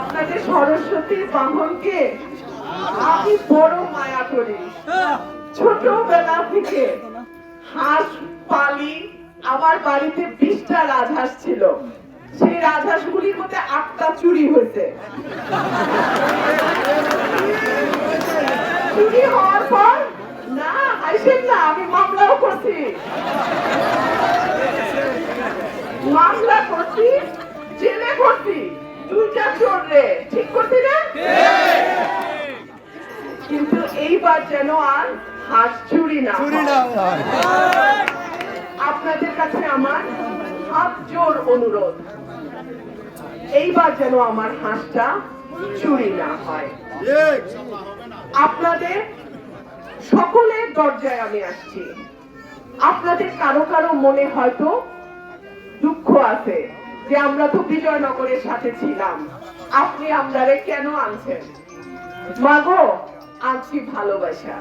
আপনাদের সরস্বতী বাহনকে আমি বড় মায়া করি। ছোটবেলা থেকে হাঁস পালি। আমার বাড়িতে 20টা রাজহাঁস ছিল। সেই রাজহাঁসগুলির মধ্যে 8টা চুরি হয়েছে। চুরি হওয়ার পর না হাসেন না, আমি মামলাও করছি। মামলা করছি, জেলে করছি, 2টা চোর রে, ঠিক করছি না? কিন্তু এইবার যেন আর হাঁস চুরি না হয়। আপনাদের কাছে আমার হাত জোর অনুরোধ, এইবার যেন আমার হাঁসটা চুরি না হয়। আপনাদের সকলের দরজায় আমি আসছি। আপনাদের কারো কারো মনে হয়তো দুঃখ আছে যে আমরা তো বিজয়নগরের সাথে ছিলাম, আপনি আমাদের কেন আনছেন? মাগো, আনছি ভালোবাসা।